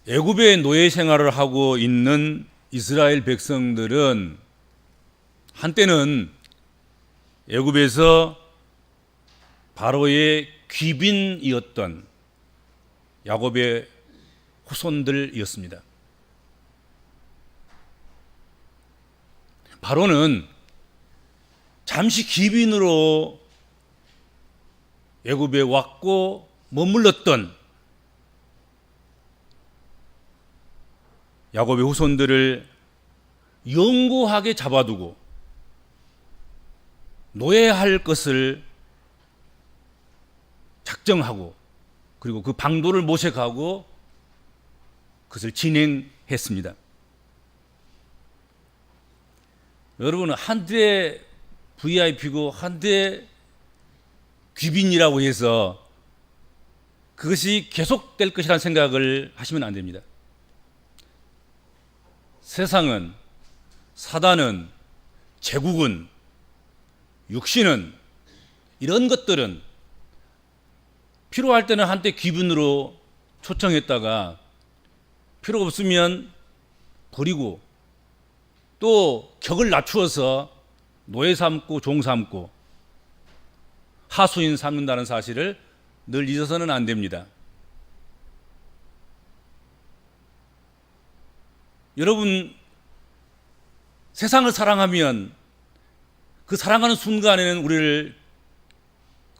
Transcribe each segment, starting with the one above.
애굽의 노예 생활을 하고 있는 이스라엘 백성들은 한때는 애굽에서 바로의 귀빈이었던 야곱의 후손들이었습니다. 바로는 잠시 귀빈으로 애굽에 왔고 머물렀던 야곱의 후손들을 영구하게 잡아두고 노예할 것을 작정하고 그리고 그 방도를 모색하고 그것을 진행했습니다. 여러분은 한때 VIP고 한때 귀빈이라고 해서 그것이 계속될 것이라는 생각을 하시면 안 됩니다. 세상은, 사단은, 제국은, 육신은, 이런 것들은 필요할 때는 한때 귀빈으로 초청했다가 필요가 없으면 버리고 또 격을 낮추어서 노예 삼고 종 삼고 하수인 삼는다는 사실을 늘 잊어서는 안 됩니다. 여러분, 세상을 사랑하면 그 사랑하는 순간에는 우리를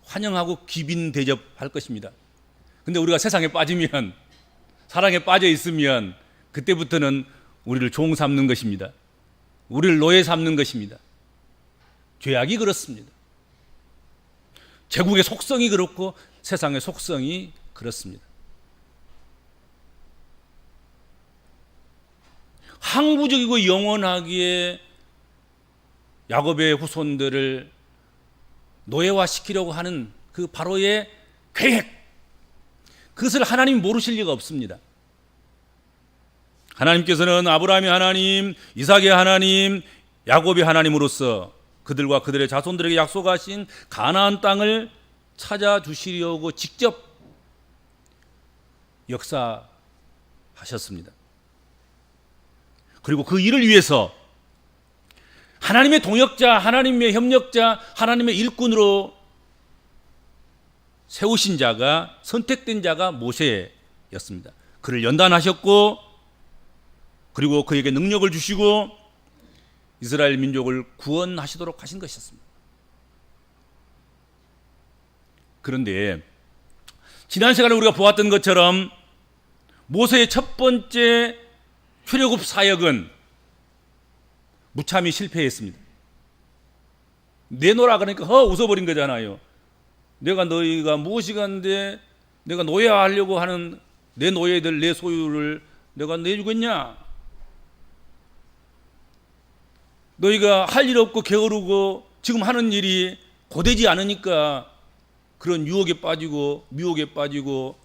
환영하고 귀빈 대접할 것입니다. 근데 우리가 세상에 빠지면, 사랑에 빠져 있으면 그때부터는 우리를 종 삼는 것입니다. 우리를 노예 삼는 것입니다. 죄악이 그렇습니다. 제국의 속성이 그렇고 세상의 속성이 그렇습니다. 항구적이고 영원하기에 야곱의 후손들을 노예화시키려고 하는 그 바로의 계획, 그것을 하나님이 모르실 리가 없습니다. 하나님께서는 아브라함의 하나님, 이삭의 하나님, 야곱의 하나님으로서 그들과 그들의 자손들에게 약속하신 가나안 땅을 찾아주시려고 직접 역사하셨습니다. 그리고 그 일을 위해서 하나님의 동역자, 하나님의 협력자, 하나님의 일꾼으로 세우신 자가, 선택된 자가 모세였습니다. 그를 연단하셨고 그리고 그에게 능력을 주시고 이스라엘 민족을 구원하시도록 하신 것이었습니다. 그런데 지난 시간에 우리가 보았던 것처럼 모세의 첫 번째 출애굽 사역은 무참히 실패했습니다. 내놓으라 그러니까 웃어버린 거잖아요. 내가 너희가 무엇이간데 내가 노예하려고 하는 내 노예들, 내 소유를 내가 내주겠냐? 너희가 할 일 없고 게으르고 지금 하는 일이 고되지 않으니까 그런 유혹에 빠지고 미혹에 빠지고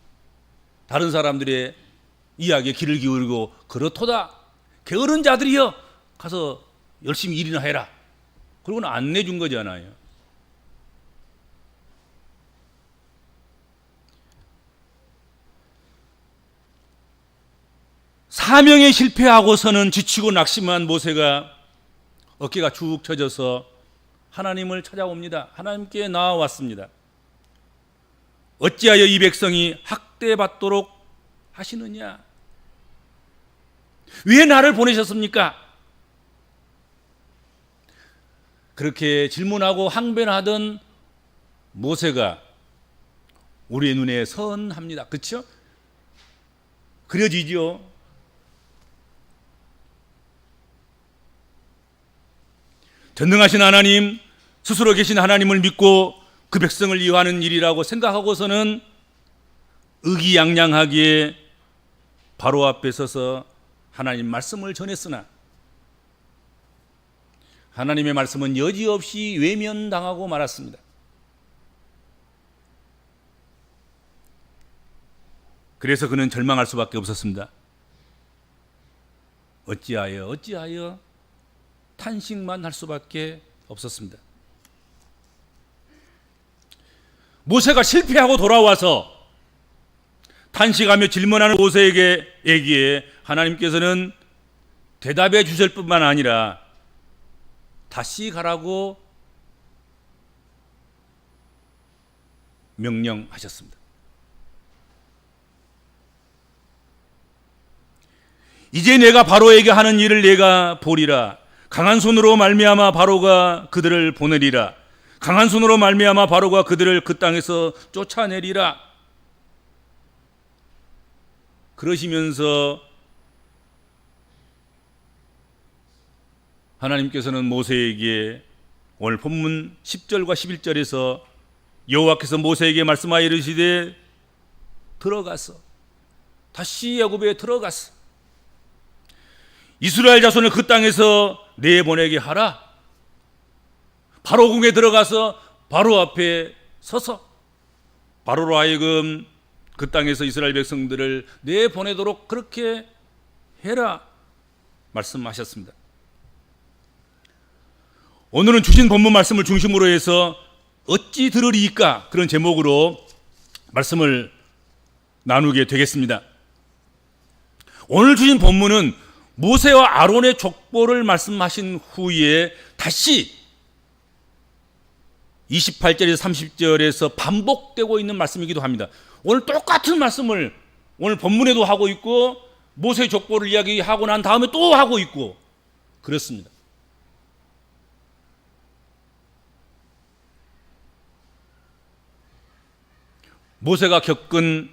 다른 사람들의 이야기에 귀를 기울이고 그렇도다. 게으른 자들이여 가서 열심히 일이나 해라. 그러고는 안 내준 거잖아요. 사명에 실패하고서는 지치고 낙심한 모세가 어깨가 쭉 처져서 하나님을 찾아옵니다. 하나님께 나아왔습니다. 어찌하여 이 백성이 학대받도록 하시느냐? 왜 나를 보내셨습니까? 그렇게 질문하고 항변하던 모세가 우리의 눈에 선합니다. 그렇죠? 그려지죠? 전능하신 하나님, 스스로 계신 하나님을 믿고 그 백성을 이해하는 일이라고 생각하고서는 의기양양하게 바로 앞에 서서 하나님 말씀을 전했으나 하나님의 말씀은 여지없이 외면당하고 말았습니다. 그래서 그는 절망할 수밖에 없었습니다. 어찌하여 탄식만 할 수밖에 없었습니다. 모세가 실패하고 돌아와서 탄식하며 질문하는 모세에게 하나님께서는 대답해 주실 뿐만 아니라 다시 가라고 명령하셨습니다. 이제 내가 바로에게 하는 일을 내가 보리라. 강한 손으로 말미암아 바로가 그들을 보내리라. 강한 손으로 말미암아 바로가 그들을 그 땅에서 쫓아내리라. 그러시면서 하나님께서는 모세에게 오늘 본문 10절과 11절에서 여호와께서 모세에게 말씀하여 이르시되 들어가서 다시 애굽에 들어가서 이스라엘 자손을 그 땅에서 내보내게 하라. 바로 궁에 들어가서 바로 앞에 서서 바로로 하여금 그 땅에서 이스라엘 백성들을 내보내도록 그렇게 해라 말씀하셨습니다. 오늘은 주신 본문 말씀을 중심으로 해서 어찌 들으리이까 그런 제목으로 말씀을 나누게 되겠습니다. 오늘 주신 본문은 모세와 아론의 족보를 말씀하신 후에 다시 28절에서 30절에서 반복되고 있는 말씀이기도 합니다. 오늘 똑같은 말씀을 오늘 본문에도 하고 있고 모세의 족보를 이야기하고 난 다음에 또 하고 있고 그렇습니다. 모세가 겪은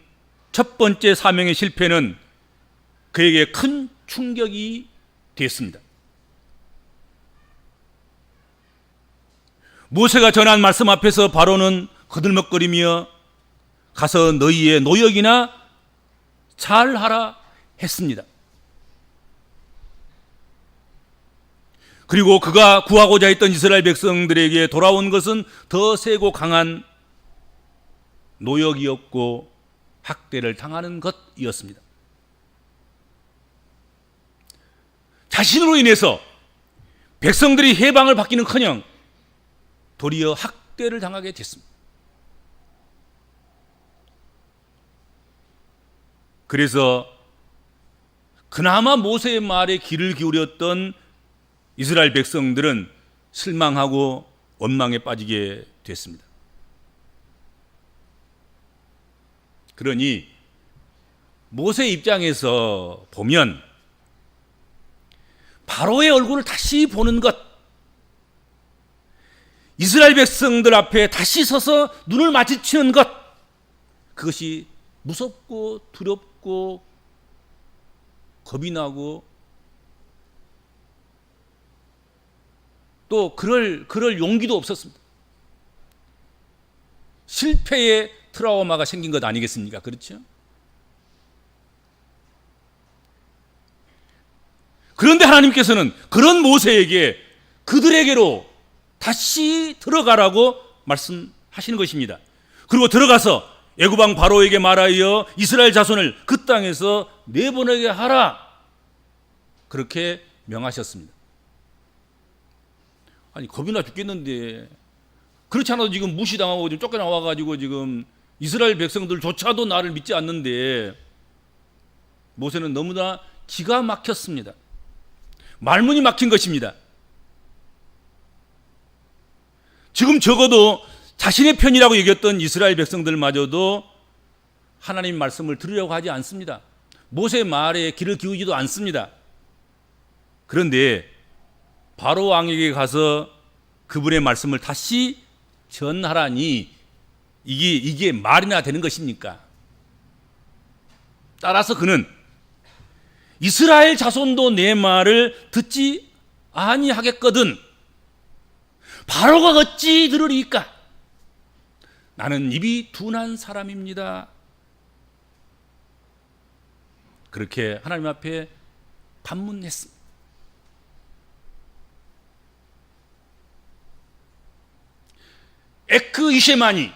첫 번째 사명의 실패는 그에게 큰 충격이 됐습니다. 모세가 전한 말씀 앞에서 바로는 거들먹거리며 가서 너희의 노역이나 잘하라 했습니다. 그리고 그가 구하고자 했던 이스라엘 백성들에게 돌아온 것은 더 세고 강한 노역이었고 학대를 당하는 것이었습니다. 자신으로 인해서 백성들이 해방을 받기는커녕 도리어 학대를 당하게 됐습니다. 그래서 그나마 모세의 말에 귀를 기울였던 이스라엘 백성들은 실망하고 원망에 빠지게 됐습니다. 그러니 모세 입장에서 보면 바로의 얼굴을 다시 보는 것, 이스라엘 백성들 앞에 다시 서서 눈을 마주치는 것, 그것이 무섭고 두렵고 겁이 나고 또 그럴 용기도 없었습니다. 실패의 트라우마가 생긴 것 아니겠습니까? 그렇죠? 그런데 하나님께서는 그런 모세에게 그들에게로 다시 들어가라고 말씀하시는 것입니다. 그리고 들어가서 애굽 왕 바로에게 말하여 이스라엘 자손을 그 땅에서 내보내게 하라. 그렇게 명하셨습니다. 아니 겁이 나 죽겠는데 그렇지 않아도 지금 무시당하고 지금 쫓겨나와가지고 지금 이스라엘 백성들조차도 나를 믿지 않는데 모세는 너무나 기가 막혔습니다. 말문이 막힌 것입니다. 지금 적어도 자신의 편이라고 여겼던 이스라엘 백성들마저도 하나님 말씀을 들으려고 하지 않습니다. 모세의 말에 귀를 기울이지도 않습니다. 그런데 바로 왕에게 가서 그분의 말씀을 다시 전하라니 이게 말이나 되는 것입니까? 따라서 그는 이스라엘 자손도 내 말을 듣지 아니하겠거든 바로가 어찌 들으리까? 나는 입이 둔한 사람입니다. 그렇게 하나님 앞에 반문했습니다. 에크 이쉐마니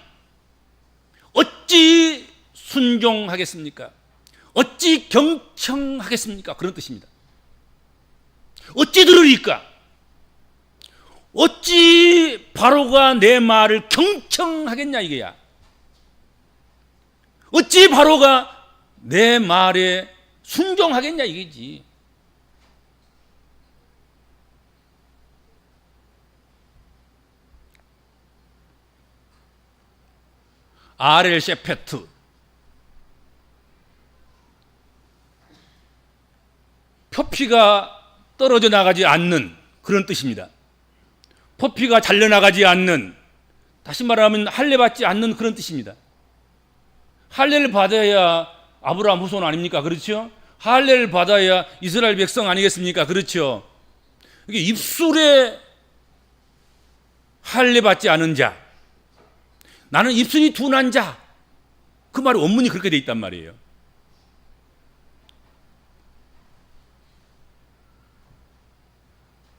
어찌 순종하겠습니까? 어찌 경청하겠습니까? 그런 뜻입니다. 어찌 들으리까? 어찌 바로가 내 말을 경청하겠냐 이게야. 어찌 바로가 내 말에 순종하겠냐 이거지. 아렐 셰페트, 표피가 떨어져 나가지 않는 그런 뜻입니다. 포피가 잘려나가지 않는, 다시 말하면 할례 받지 않는 그런 뜻입니다. 할례를 받아야 아브라함 후손 아닙니까? 그렇죠? 할례를 받아야 이스라엘 백성 아니겠습니까? 그렇죠? 이게 입술에 할례 받지 않은 자, 나는 입술이 둔한 자, 그 말이 원문이 그렇게 돼 있단 말이에요.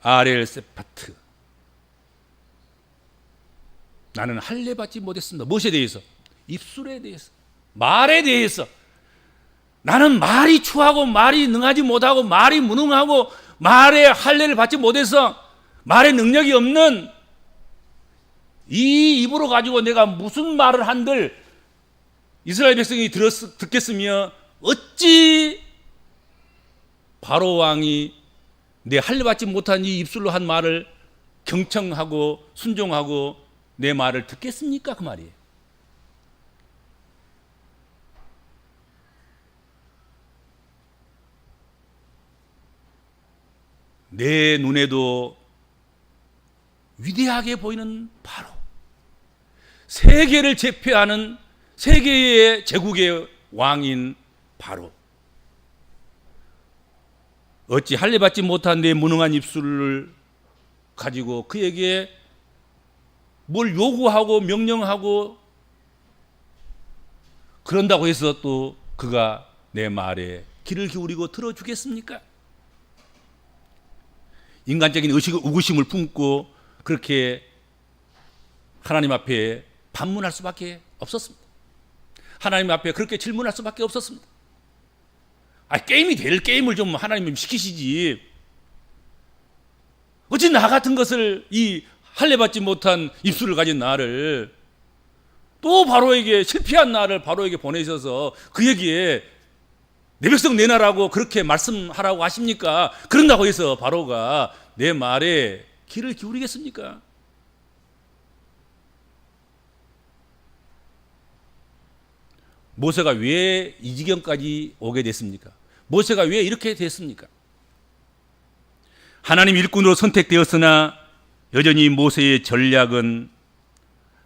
아렐 세파트, 나는 할례 받지 못했습니다. 무엇에 대해서? 입술에 대해서, 말에 대해서. 나는 말이 추하고 말이 능하지 못하고 말이 무능하고 말에 할례를 받지 못해서 말의 능력이 없는 이 입으로 가지고 내가 무슨 말을 한들 이스라엘 백성이 듣겠으며 어찌 바로 왕이 내 할례 받지 못한 이 입술로 한 말을 경청하고 순종하고 내 말을 듣겠습니까? 그 말이에요. 내 눈에도 위대하게 보이는 바로, 세계를 제패하는 세계의 제국의 왕인 바로, 어찌 할례 받지 못한 내 무능한 입술을 가지고 그에게 뭘 요구하고 명령하고 그런다고 해서 또 그가 내 말에 귀를 기울이고 들어주겠습니까? 인간적인 의구심을 품고 그렇게 하나님 앞에 반문할 수밖에 없었습니다. 하나님 앞에 그렇게 질문할 수밖에 없었습니다. 게임이 될 게임을 좀 하나님이 시키시지. 어찌 나 같은 것을, 이 할례 받지 못한 입술을 가진 나를, 또 바로에게, 실패한 나를 바로에게 보내셔서 그에게 내 백성 내놔라고 그렇게 말씀하라고 하십니까? 그런다고 해서 바로가 내 말에 귀를 기울이겠습니까? 모세가 왜 이 지경까지 오게 됐습니까? 모세가 왜 이렇게 됐습니까? 하나님 일꾼으로 선택되었으나 여전히 모세의 전략은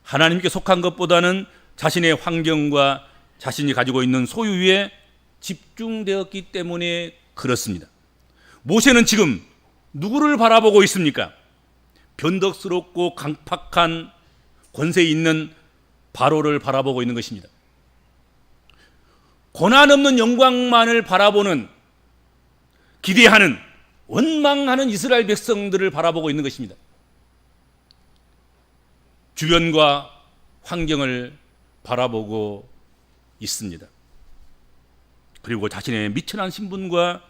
하나님께 속한 것보다는 자신의 환경과 자신이 가지고 있는 소유에 집중되었기 때문에 그렇습니다. 모세는 지금 누구를 바라보고 있습니까? 변덕스럽고 강팍한 권세 있는 바로를 바라보고 있는 것입니다. 고난 없는 영광만을 바라보는, 기대하는, 원망하는 이스라엘 백성들을 바라보고 있는 것입니다. 주변과 환경을 바라보고 있습니다. 그리고 자신의 미천한 신분과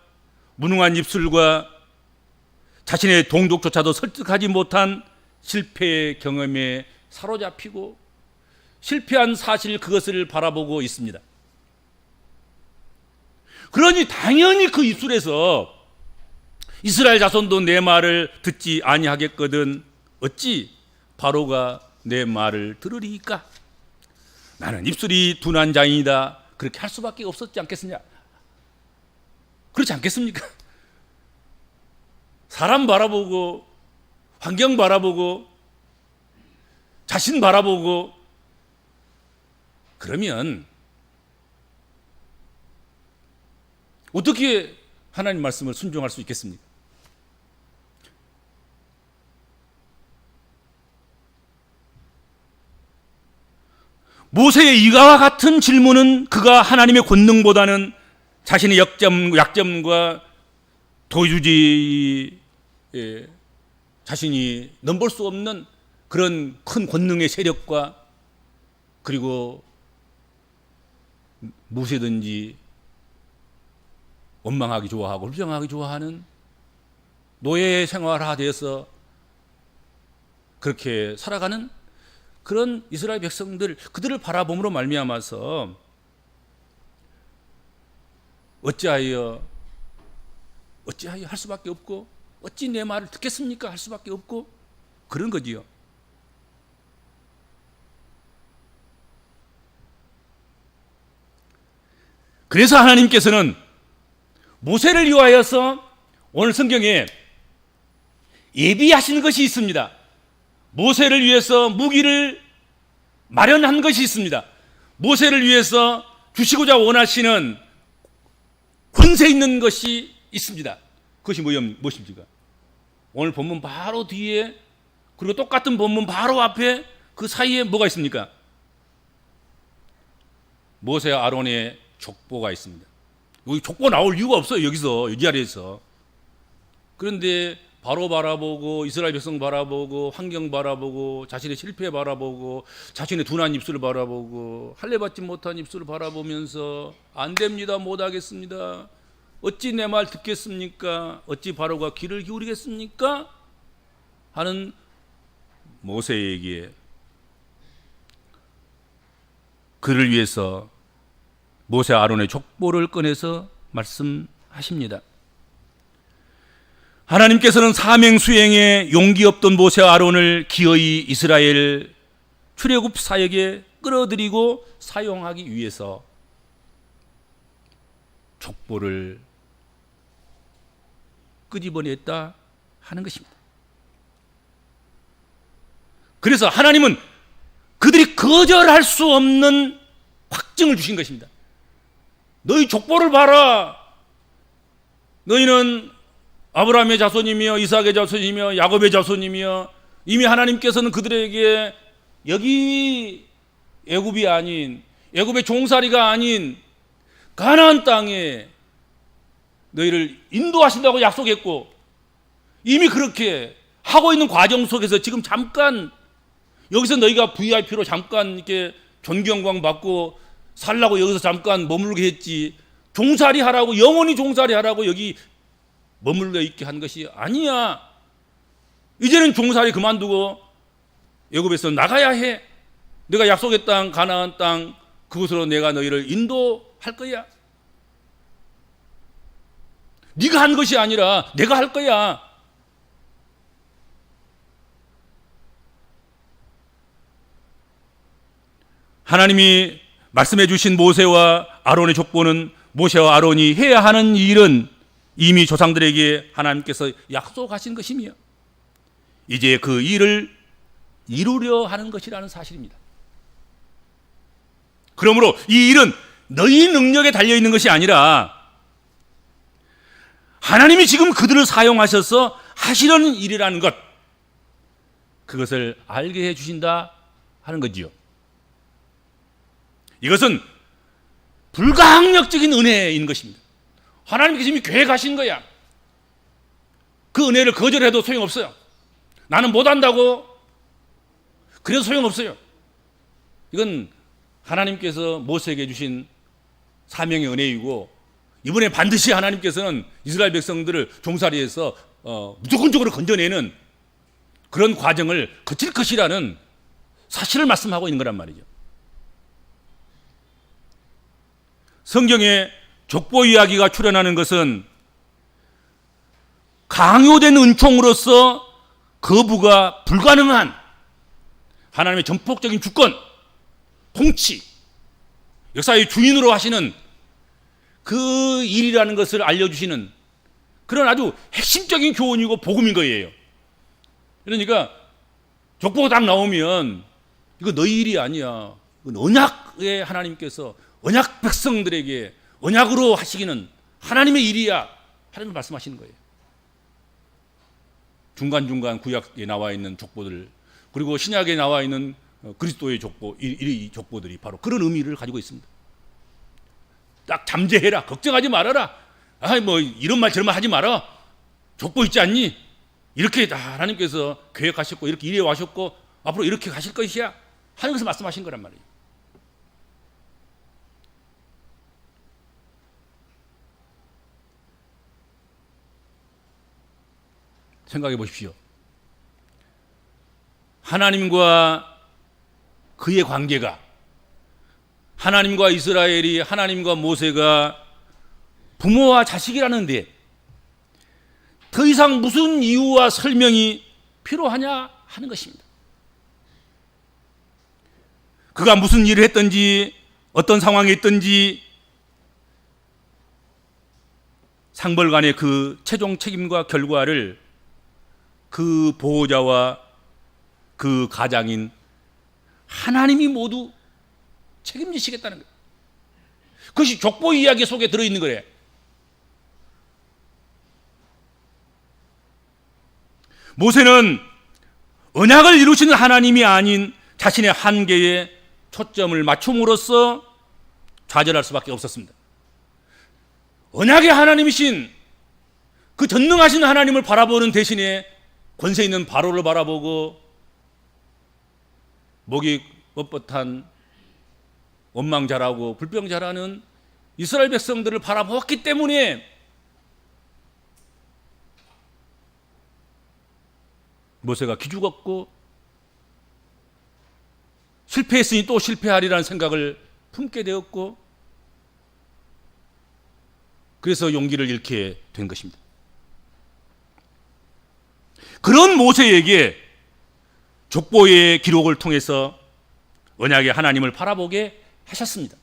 무능한 입술과 자신의 동족조차도 설득하지 못한 실패의 경험에 사로잡히고 실패한 사실, 그것을 바라보고 있습니다. 그러니 당연히 그 입술에서 이스라엘 자손도 내 말을 듣지 아니하겠거든 어찌 바로가 내 말을 들으리까? 나는 입술이 둔한 자이다. 그렇게 할 수밖에 없었지 않겠느냐? 그렇지 않겠습니까? 사람 바라보고, 환경 바라보고, 자신 바라보고, 그러면 어떻게 하나님 말씀을 순종할 수 있겠습니까? 모세의 이와 같은 질문은 그가 하나님의 권능보다는 자신의 약점과 도주지에 자신이 넘볼 수 없는 그런 큰 권능의 세력과, 그리고 무엇이든지 원망하기 좋아하고 불평하기 좋아하는 노예 생활화되어서 그렇게 살아가는 그런 이스라엘 백성들, 그들을 바라봄으로 말미암아서 어찌하여 할 수밖에 없고, 어찌 내 말을 듣겠습니까? 할 수밖에 없고, 그런 거지요. 그래서 하나님께서는 모세를 위하여서 오늘 성경에 예비하신 것이 있습니다. 모세를 위해서 무기를 마련한 것이 있습니다. 모세를 위해서 주시고자 원하시는 권세 있는 것이 있습니다. 그것이 무엇입니까? 오늘 본문 바로 뒤에, 그리고 똑같은 본문 바로 앞에, 그 사이에 뭐가 있습니까? 모세와 아론의 족보가 있습니다. 여기 족보 나올 이유가 없어요. 여기서, 이 자리에서. 그런데 바로 바라보고, 이스라엘 백성 바라보고, 환경 바라보고, 자신의 실패 바라보고, 자신의 둔한 입술을 바라보고, 할례받지 못한 입술을 바라보면서 안 됩니다, 못하겠습니다, 어찌 내 말 듣겠습니까, 어찌 바로가 귀를 기울이겠습니까 하는 모세에게 그를 위해서 모세 아론의 족보를 꺼내서 말씀하십니다. 하나님께서는 사명 수행에 용기 없던 모세와 아론을 기어이 이스라엘 출애굽 사역에 끌어들이고 사용하기 위해서 족보를 끄집어냈다 하는 것입니다. 그래서 하나님은 그들이 거절할 수 없는 확증을 주신 것입니다. 너희 족보를 봐라. 너희는 아브라함의 자손이며 이삭의 자손이며 야곱의 자손이며, 이미 하나님께서는 그들에게 여기 애굽이 아닌, 애굽의 종살이가 아닌 가나안 땅에 너희를 인도하신다고 약속했고, 이미 그렇게 하고 있는 과정 속에서 지금 잠깐 여기서 너희가 VIP로 잠깐 이렇게 존경광 받고 살라고 여기서 잠깐 머물게 했지, 종살이 하라고, 영원히 종살이 하라고 여기 머물러 있게 한 것이 아니야. 이제는 종살이 그만두고 애굽에서 나가야 해. 내가 약속의 땅 가나안 땅, 그곳으로 내가 너희를 인도할 거야. 네가 한 것이 아니라 내가 할 거야. 하나님이 말씀해 주신 모세와 아론의 족보는, 모세와 아론이 해야 하는 일은 이미 조상들에게 하나님께서 약속하신 것이며, 이제 그 일을 이루려 하는 것이라는 사실입니다. 그러므로 이 일은 너희 능력에 달려있는 것이 아니라 하나님이 지금 그들을 사용하셔서 하시려는 일이라는 것, 그것을 알게 해주신다 하는 거지요. 이것은 불가항력적인 은혜인 것입니다. 하나님께서 이미 계획하신 거야. 그 은혜를 거절해도 소용없어요. 나는 못한다고 그래도 소용없어요. 이건 하나님께서 모세에게 주신 사명의 은혜이고, 이번에 반드시 하나님께서는 이스라엘 백성들을 종살이에서 무조건적으로 건져내는 그런 과정을 거칠 것이라는 사실을 말씀하고 있는 거란 말이죠. 성경에 족보 이야기가 출현하는 것은 강요된 은총으로서 거부가 불가능한 하나님의 전폭적인 주권, 통치, 역사의 주인으로 하시는 그 일이라는 것을 알려주시는 그런 아주 핵심적인 교훈이고 복음인 거예요. 그러니까 족보가 딱 나오면 이거 너희 일이 아니야. 이건 언약의 하나님께서 언약 백성들에게 언약으로 하시기는 하나님의 일이야 하나님 말씀하시는 거예요. 중간중간 구약에 나와 있는 족보들, 그리고 신약에 나와 있는 그리스도의 족보, 이 족보들이 바로 그런 의미를 가지고 있습니다. 딱 잠재해라, 걱정하지 말아라, 뭐 이런 말 저런 말 하지 마라, 족보 있지 않니? 이렇게 다 하나님께서 계획하셨고 이렇게 이래 와셨고 앞으로 이렇게 가실 것이야 하는 것을 말씀하신 거란 말이에요. 생각해 보십시오. 하나님과 그의 관계가, 하나님과 이스라엘이, 하나님과 모세가 부모와 자식이라는데 더 이상 무슨 이유와 설명이 필요하냐 하는 것입니다. 그가 무슨 일을 했든지 어떤 상황에 있든지 상벌간의 그 최종 책임과 결과를 그 보호자와 그 가장인 하나님이 모두 책임지시겠다는 거예요. 그것이 족보 이야기 속에 들어있는 거예요. 모세는 언약을 이루시는 하나님이 아닌 자신의 한계에 초점을 맞춤으로써 좌절할 수밖에 없었습니다. 언약의 하나님이신 그 전능하신 하나님을 바라보는 대신에 권세 있는 바로를 바라보고 목이 뻣뻣한 원망자라고 불평자라는 이스라엘 백성들을 바라보았기 때문에 모세가 기죽었고 실패했으니 또 실패하리라는 생각을 품게 되었고 그래서 용기를 잃게 된 것입니다. 그런 모세에게 족보의 기록을 통해서 언약의 하나님을 바라보게 하셨습니다.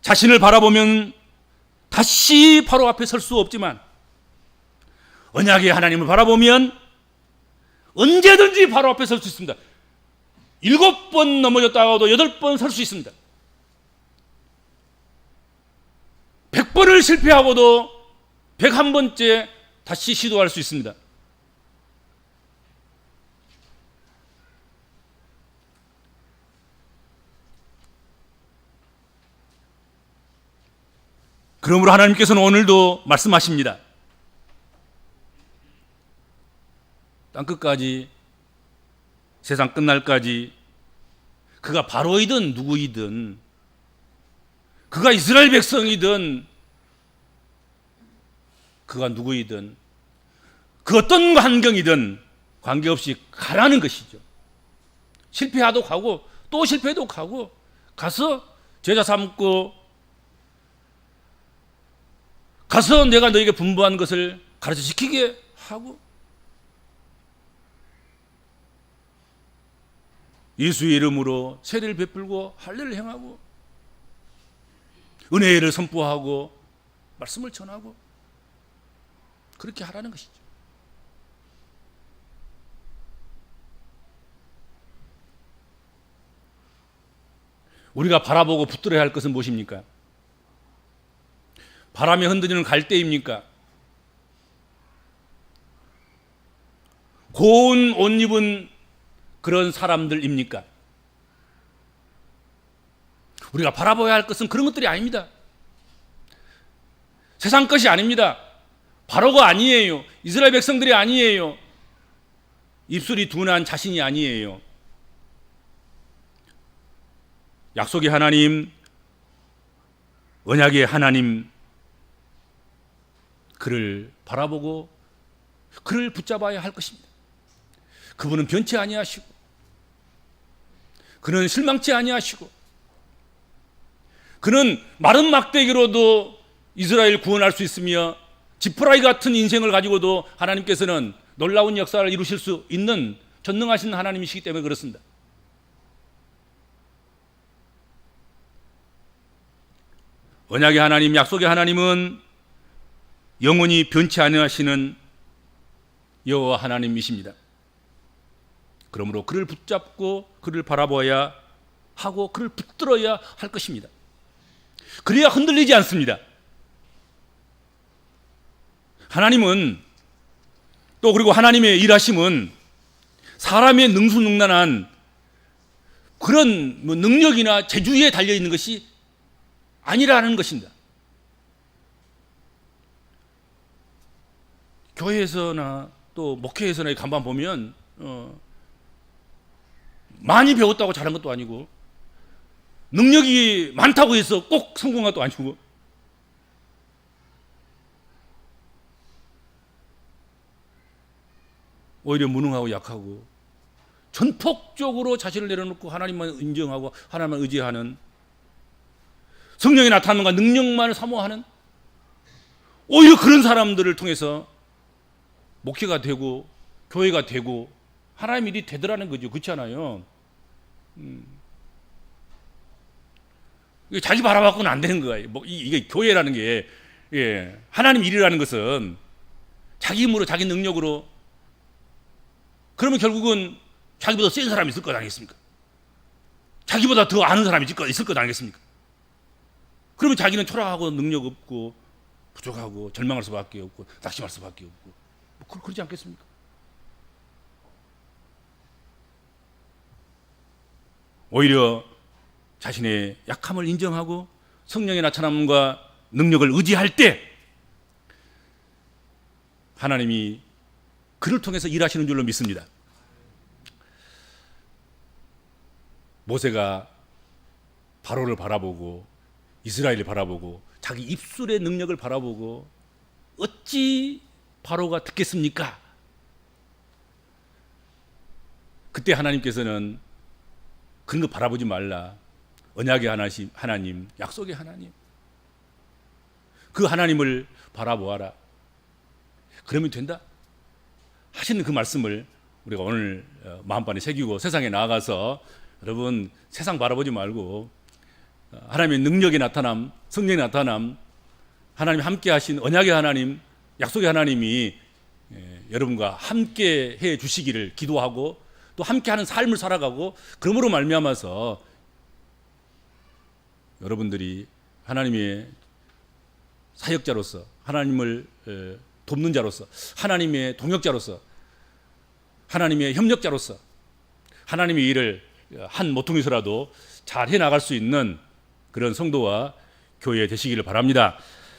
자신을 바라보면 다시 바로 앞에 설 수 없지만 언약의 하나님을 바라보면 언제든지 바로 앞에 설 수 있습니다. 7번 넘어졌다가도 8번 설 수 있습니다. 100번을 실패하고도 101번째 다시 시도할 수 있습니다. 그러므로 하나님께서는 오늘도 말씀하십니다. 땅끝까지, 세상 끝날까지 그가 바로이든 누구이든 그가 이스라엘 백성이든 그가 누구이든 그 어떤 환경이든 관계없이 가라는 것이죠. 실패하도 가고 또 실패도 가고 가서 제자 삼고 가서 내가 너에게 분부한 것을 가르쳐 지키게 하고 예수의 이름으로 세례를 베풀고 할례를 행하고 은혜를 선포하고 말씀을 전하고 그렇게 하라는 것이죠. 우리가 바라보고 붙들어야 할 것은 무엇입니까? 바람에 흔들리는 갈대입니까? 고운 옷 입은 그런 사람들입니까? 우리가 바라봐야 할 것은 그런 것들이 아닙니다. 세상 것이 아닙니다. 바로가 아니에요. 이스라엘 백성들이 아니에요. 입술이 둔한 자신이 아니에요. 약속의 하나님, 언약의 하나님, 그를 바라보고 그를 붙잡아야 할 것입니다. 그분은 변치 아니하시고 그는 실망치 아니하시고 그는 마른 막대기로도 이스라엘 구원할 수 있으며 지푸라기 같은 인생을 가지고도 하나님께서는 놀라운 역사를 이루실 수 있는 전능하신 하나님이시기 때문에 그렇습니다. 언약의 하나님, 약속의 하나님은 영원히 변치 아니하시는 여호와 하나님이십니다. 그러므로 그를 붙잡고 그를 바라보아야 하고 그를 붙들어야 할 것입니다. 그래야 흔들리지 않습니다. 하나님은 또 그리고 하나님의 일하심은 사람의 능수능란한 그런 능력이나 재주에 달려있는 것이 아니라는 것입니다. 교회에서나 또 목회에서나 간반 보면 많이 배웠다고 잘한 것도 아니고 능력이 많다고 해서 꼭 성공한 것도 아니고 오히려 무능하고 약하고 전폭적으로 자신을 내려놓고 하나님만 인정하고 하나님만 의지하는 성령의 나타남과 능력만을 사모하는, 오히려 그런 사람들을 통해서 목회가 되고 교회가 되고 하나님의 일이 되더라는 거죠. 그렇지 않아요? 자기 바라봐서는 안 되는 거예요. 이게 교회라는 게, 하나님 일이라는 것은 자기 힘으로, 자기 능력으로, 그러면 결국은 자기보다 센 사람이 있을 것 아니겠습니까? 자기보다 더 아는 사람이 있을 것 아니겠습니까? 그러면 자기는 초라하고 능력 없고 부족하고 절망할 수밖에 없고 낙심할 수밖에 없고, 그러지 않겠습니까? 오히려 자신의 약함을 인정하고 성령의 나타남과 능력을 의지할 때 하나님이 그를 통해서 일하시는 줄로 믿습니다. 모세가 바로를 바라보고 이스라엘을 바라보고 자기 입술의 능력을 바라보고 어찌 바로가 듣겠습니까? 그때 하나님께서는 그런 거 바라보지 말라. 언약의 하나님, 약속의 하나님, 그 하나님을 바라보아라. 그러면 된다 하시는 그 말씀을 우리가 오늘 마음판에 새기고 세상에 나아가서, 여러분 세상 바라보지 말고 하나님의 능력의 나타남, 성령의 나타남, 하나님이 함께 하신 언약의 하나님, 약속의 하나님이 여러분과 함께 해 주시기를 기도하고 또 함께하는 삶을 살아가고, 그러므로 말미암아서 여러분들이 하나님의 사역자로서, 하나님을 돕는 자로서, 하나님의 동역자로서, 하나님의 협력자로서 하나님의 일을 한 모퉁이서라도 잘 해나갈 수 있는 그런 성도와 교회 되시기를 바랍니다.